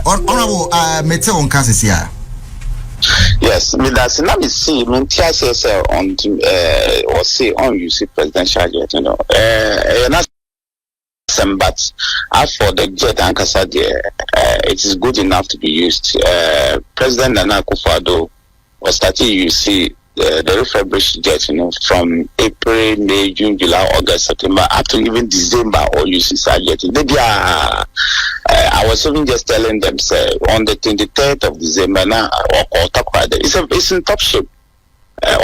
Honorable Mete on Cassia. Yes, me that's not me see me TSS on or say on you see presidential jet, not some, but as for the jet and it is good enough to be used. President Nana Akufo-Addo was starting you see the refurbished jet, from April, May, June, July, August, September, up to even December, or you see jet. Maybe I was even just telling them, say, on the 23rd of December now, or talk about it. It's in top shape.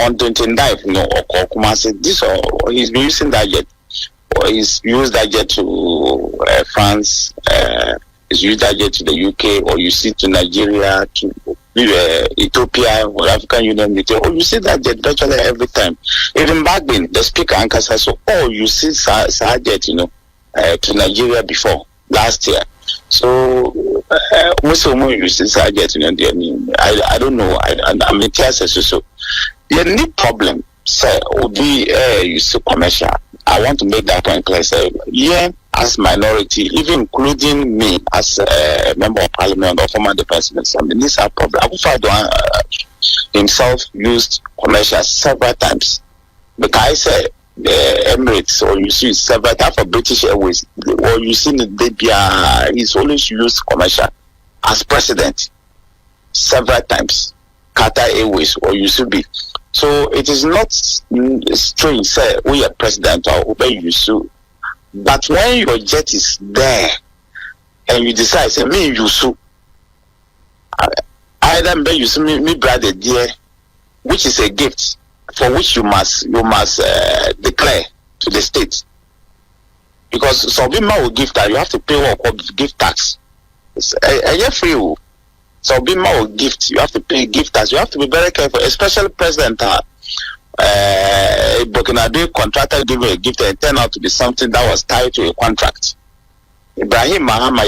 On 29th, or Kumasi, this or he's been using that jet, or he's used that jet to France, he's used that jet to the UK, or you see to Nigeria, to Ethiopia or African Union, you see that jet virtually every time. Even back then, the speaker anchors so you see jet, to Nigeria before last year. So most of them you see jet, I don't know. I'm in so the only problem, sir, will be you see commercial. I want to make that point clear. Say, as minority, even including me as a member of parliament or former defense minister, this is a problem. Akufo-Addo himself used commercial several times. Because I said the Emirates, or you see several times for British Airways, or you see the Libya, he's always used commercial as president several times. Qatar Airways, or you should be. So it is not strange, say, we are president or obey you so. But when your jet is there and you decide, say, me, you so, either you see me brother dear, which is a gift for which you must declare to the state. Because some people will give that, you have to pay what called gift tax. It's a free. So be more gift, you have to pay gift tax. You have to be very careful, especially President Burkina contractor gave a gift and it turned out to be something that was tied to a contract. Ibrahim Mahama,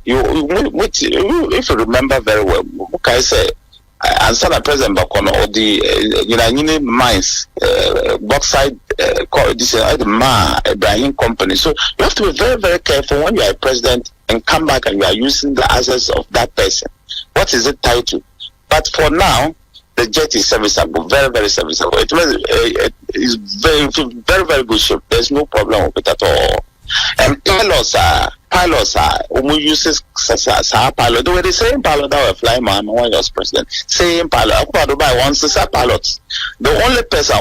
if you remember very well, and son of President Bakono or the mines, bauxite, Ibrahim company. So you have to be very, very careful when you are a president and come back and you are using the assets of that person. What is it tied to? But for now, the jet is serviceable, very, very serviceable. It is very, very, very good shape. There's no problem with it at all. And pilots are we use pilot. They were the same pilot that were flying Mahama when he was president. Same pilot. Akufo-Addo wants pilots. The only person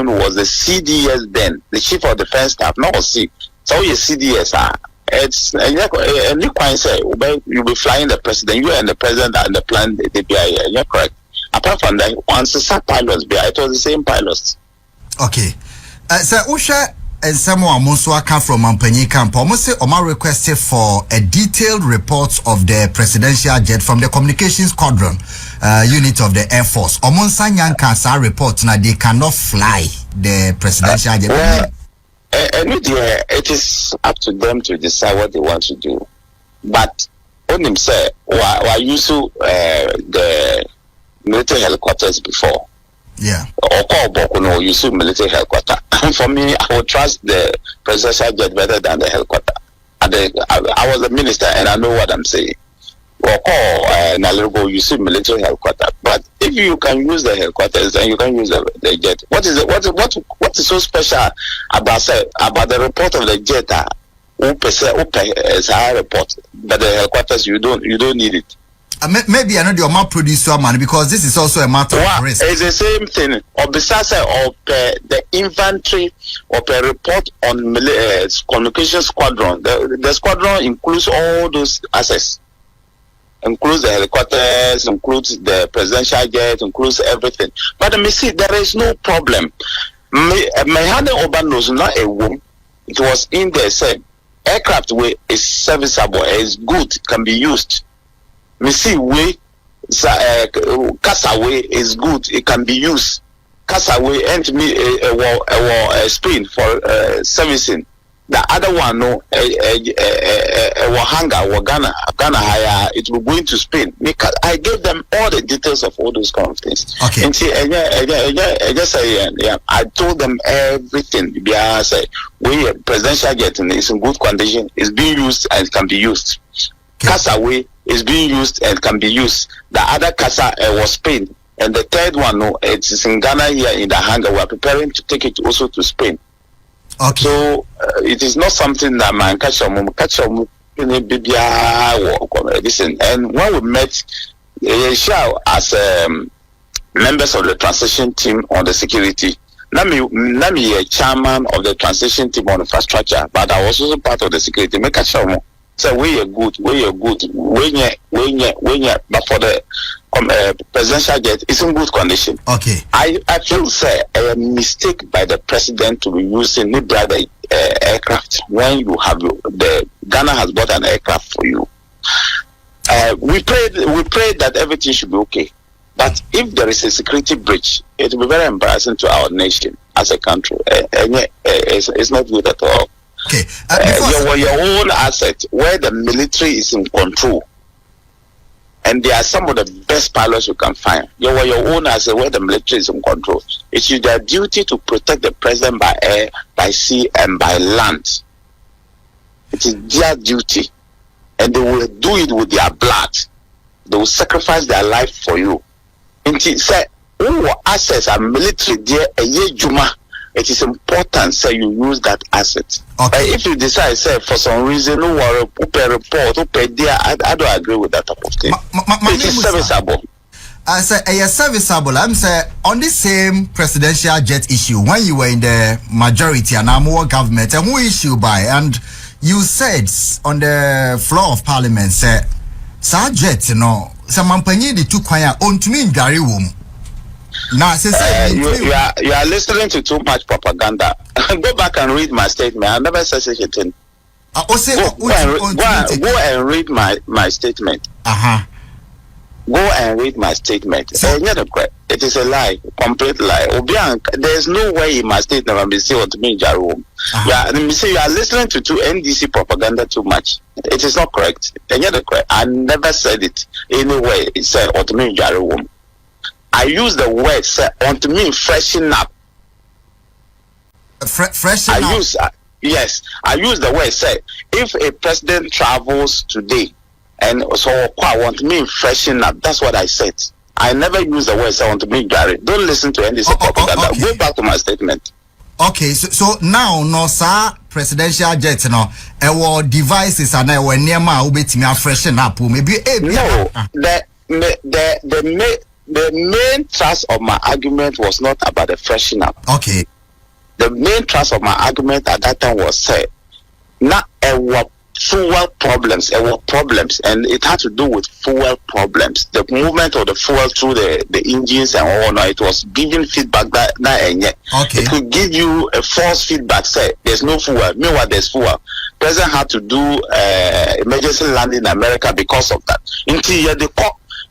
who was the CDS then, the chief of defense staff, not C. So your CDS it's a new coin say you'll be flying the president, you and the president and the plan the BIA. You're correct. Apart from that, once the pilots it was the same pilots. Okay. So Usha and someone Monsua come from Mampanyi camp. Almost say Omar requested for a detailed report of the presidential jet from the communications squadron unit of the Air Force. Omonsa Nyankansa report now they cannot fly the presidential jet. It is up to them to decide what they want to do. But on him say, why use the military helicopters before? Yeah. Or call Bokuno, you see military helicopter. For me, I would trust the presidential jet better than the helicopter. I was a minister and I know what I'm saying. Or call Nalurgo, you see military helicopter. But if you can use the helicopters and you can use the jet, what is so special about the report of the jet? Is a report, but the helicopters you don't need it. Maybe I know the amount producer man because this is also a matter of risk. It's the same thing. Or besides the inventory of a report on communication squadron, the squadron includes all those assets. Includes the helicopters, includes the presidential jet, includes everything. But let me see, there is no problem. Mahama Obano is not a woman. It was in there said aircraft way is serviceable, is good, can be used. Me see way Casaway is good, it can be used. Casaway and me a spin for servicing. The other one, no, hangar, Ghana hire, it will go into Spain. Because I gave them all the details of all those kind of things. Okay. And see, I told them everything. We presidential jet is in good condition, it's being used and it can be used. Okay. Castaway is being used and can be used. The other casa was Spain. And the third one, no, it's in Ghana here in the hangar. We are preparing to take it also to Spain. Okay. So it is not something that man catch on. Listen, and when we met as members of the transition team on the security, Nami a chairman of the transition team on infrastructure, but I was also part of the security. Make a show. So we are good. But for the presidential jet, it's in good condition. Okay. I feel say a mistake by the president to be using new brother aircraft when you have the Ghana has bought an aircraft for you. We prayed that everything should be okay. But if there is a security breach, it will be very embarrassing to our nation as a country. It's not good at all. Okay. Your own asset where the military is in control, and they are some of the best pilots you can find. Your own asset where the military is in control. It is their duty to protect the president by air, by sea, and by land. It is their duty, and they will do it with their blood. They will sacrifice their life for you. And say, assets are military there a year juma. It is important say you use that asset. Okay. If you decide say for some reason no worry, report, there, I don't agree with that type of thing. It is serviceable. I say serviceable. I'm say on the same presidential jet issue when you were in the majority and I'm more government and who issue by, and you said on the floor of parliament say jet, you know, some mampanyi the two kwaya on to me in Gary womb. Now, you are listening to too much propaganda. Go back and read my statement. I never said such a thing. Go and read my statement. Go and read my statement. It is a lie, complete lie. There is no way in my statement I'm saying what to me in Jarum. Yeah, let me say you are listening to NDC propaganda too much. It is not correct. I never said it anyway. It said what to me in Jarum. I use the word say unto me freshen up. Freshen up. Yes, I use the word say if a president travels today and so I want me freshen up. That's what I said. I never use the word say unto me Gary. Don't listen to any propaganda. Okay. Go back to my statement. Okay, so now no sir presidential jet no our devices and our near ubetimi freshen up maybe no the main thrust of my argument was not about the freshen up. Okay. The main thrust of my argument at that time was say, not fuel problems, and it had to do with fuel problems. The movement of the fuel through the engines and all. No, it was giving feedback that okay. It could give you a false feedback. Say there's no fuel. Meanwhile, there's fuel. President had to do emergency landing in America because of that.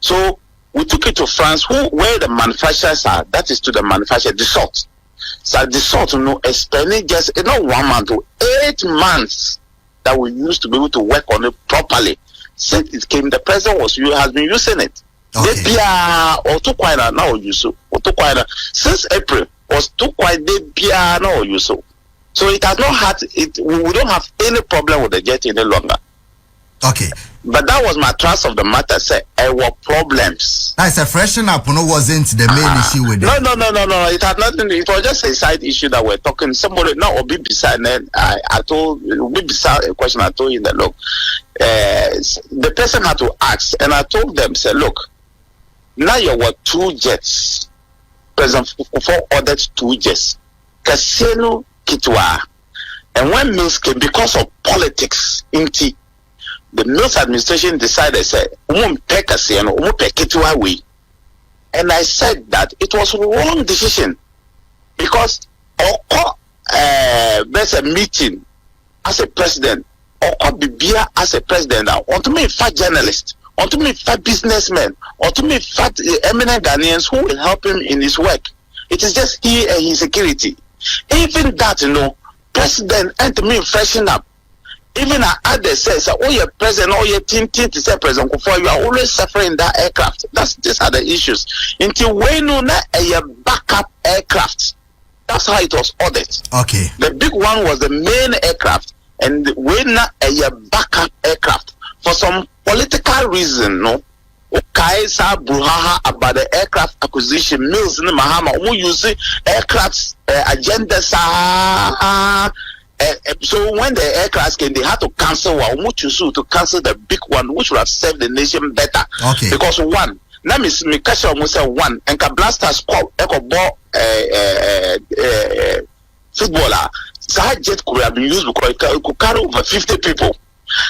So we took it to France, where the manufacturers are. That is to the manufacturer, the salt. So the salt, spending just 1 month to 8 months that we used to be able to work on it properly. Since it came, the president has been using it. Okay. Since April was too quite now use so. So it has not had it. We don't have any problem with the jet any longer. Okay. But that was my thrust of the matter. Say, there were problems. That's a freshen up. Wasn't the main issue with it? No. It had nothing. It was just a side issue that we're talking. Somebody now be beside. And I told be beside a question. I told you that look, the person had to ask, and I told them, say, look, now you were 2 jets. President for ordered 2 jets. Casino Kitwa, and when Mills came because of politics, the Mills administration decided, say, and I said that it was a wrong decision because there's a meeting as a president or as a president or to me fat journalists or to me fat businessmen or to me fat eminent Ghanaians who will help him in his work. It is just he and his security. Even that, president and to me freshen up. Even others says, oh, your president, oh, your team to say president, you are always suffering that aircraft. These are the issues. Until we know that a backup aircraft. That's how it was ordered. Okay. The big one was the main aircraft, and we not a backup aircraft for some political reason, no. Kaisa Bruhaha about the aircraft acquisition mills in Mahama. Who use aircraft agenda so when the aircraft came, they had to cancel to cancel the big one, which would have served the nation better. Okay. Because one, now Miss Mikasha almost said one, and Blasters call echo ball footballer. So that jet could have been used because it could carry over 50 people.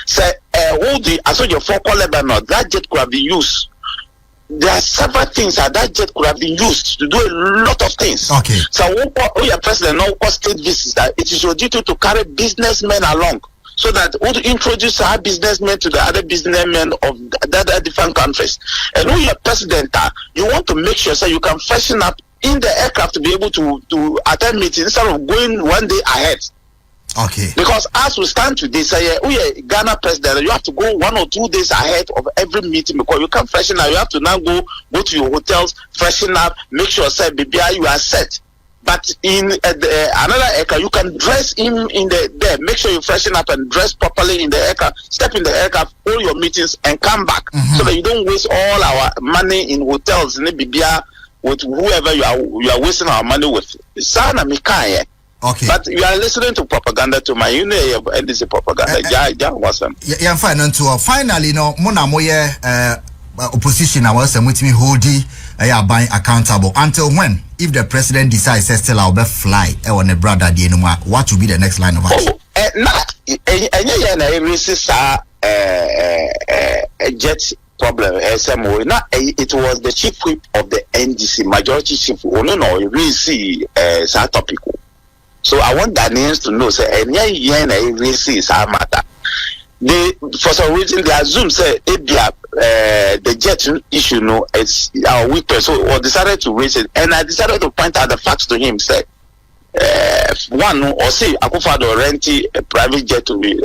Say, all the I saw your four Lebanon, that jet could have been used. There are several things that jet could have been used to do a lot of things. Okay. So, your president now state visits that it is your duty to carry businessmen along, so that we introduce our businessmen to the other businessmen of the other different countries. And when you're president, you want to make sure so you can freshen up in the aircraft to be able to attend meetings instead of going one day ahead. Okay. Because as we stand today, say we are Ghana president, you have to go 1 or 2 days ahead of every meeting because you can't freshen up. You have to now go to your hotels, freshen up, make sure say BBI you are set. But in another aircraft, you can dress in there. Make sure you freshen up and dress properly in the aircraft. Step in the aircraft, hold your meetings, and come back so that you don't waste all our money in hotels in the BBI with whoever you are wasting our money with. Sana Mikaya. Okay. But you are listening to propaganda to my NDC propaganda. Yeah, fine. Until finally, no, Mona Moye opposition, I was with me holding buying accountable. Until when? If the president decides to still I'll be fly on a brother, what will be the next line of action? A jet problem. It was the chief whip of the NDC, majority chief. No, really see topic. So I want Ghanaians to know, say, is our matter. They, for some reason, they assume, say, the jet issue, no, it's our weakness. So I decided to raise it, and I decided to point out the facts to him. Say, one, or say, Akufo-Addo rented a private jet to be in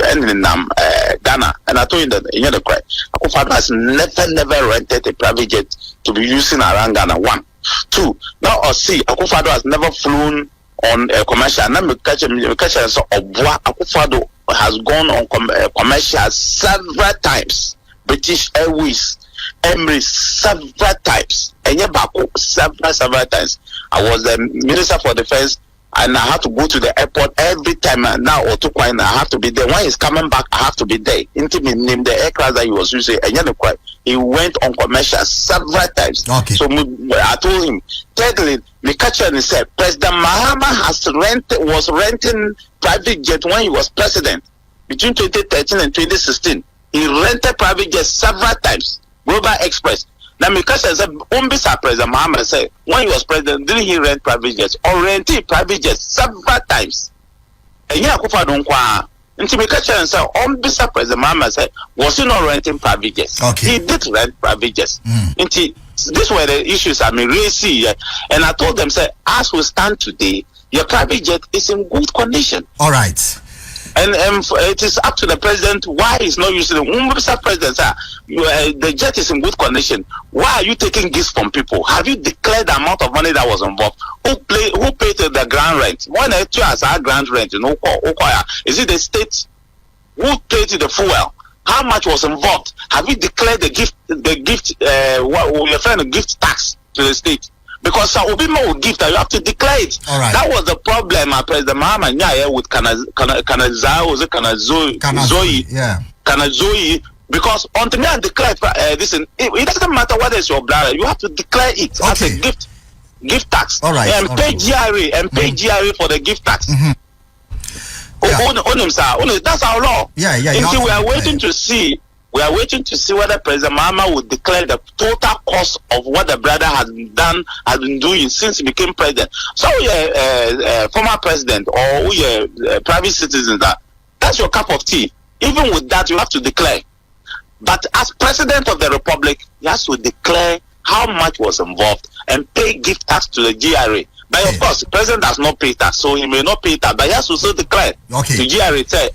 Ghana, and I told him that you know the cry. Akufo-Addo has never rented a private jet to be using around Ghana. 1, 2. Now, or see, Akufo-Addo has never flown on a commercial. Now me catch so Obua Akufo-Addo has gone on commercial several times. British Airways, Emirates several times. Several times. I was the Minister for Defense and I have to go to the airport every time now or 2 coin I have to be there. When he's coming back, I have to be there. Into me name the aircraft that he was using he went on commercial several times. Okay. So I told him, thirdly, me catch and said President Mahama was renting private jet when he was president. Between 2013 and 2016. He rented private jets several times. Global Express. Now, because I said, President Mahama said, when he was president, didn't he rent private jets or rented private jets several times? And yeah, Akufo-Addo nkwa. Until because I said, President Mahama said, was he not renting private jets? Okay. He did rent private jets. Until these were the issues I raised here, and I told them, say, as we stand today, your private jet is in good condition. All right. And it is up to the president why he's not using it. Mr. President, the jet is in good condition. Why are you taking gifts from people? Have you declared the amount of money that was involved? Who paid the ground rent? When I as our ground rent, is it the state? Who paid the fuel? How much was involved? Have you declared the gift? What you're trying to gift tax to the state? Because Obima will give that, you have to declare it. All right. That was the problem President Mahama with Kanazoe. Because until me and declare listen, it doesn't matter what is your brother, you have to declare it as a gift tax. All right. And pay GRA for the gift tax. That's our law. Yeah. We are waiting to see. We are waiting to see whether President Mahama would declare the total cost of what the brother has been doing since he became president. So former president or private citizens, that's your cup of tea. Even with that, you have to declare. But as president of the republic, he has to declare how much was involved and pay gift tax to the GRA. But of course, the president does not pay tax, so he may not pay tax. But he has to still declare to GRA, say,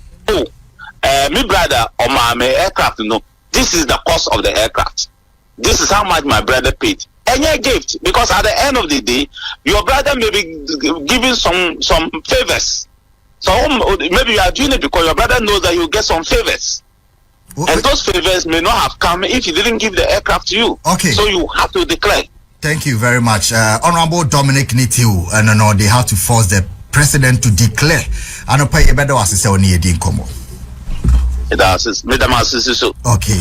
my brother or my aircraft, this is the cost of the aircraft. This is how much my brother paid. And your gift, because at the end of the day, your brother may be giving some favors. So maybe you are doing it because your brother knows that you get some favors. And those favors may not have come if he didn't give the aircraft to you. Okay. So you have to declare. Thank you very much. Honorable Dominic Nitiu, no, they have to force the president to declare. I don't pay a better assessor on the Edin Como. That's Madam Assistant. Okay.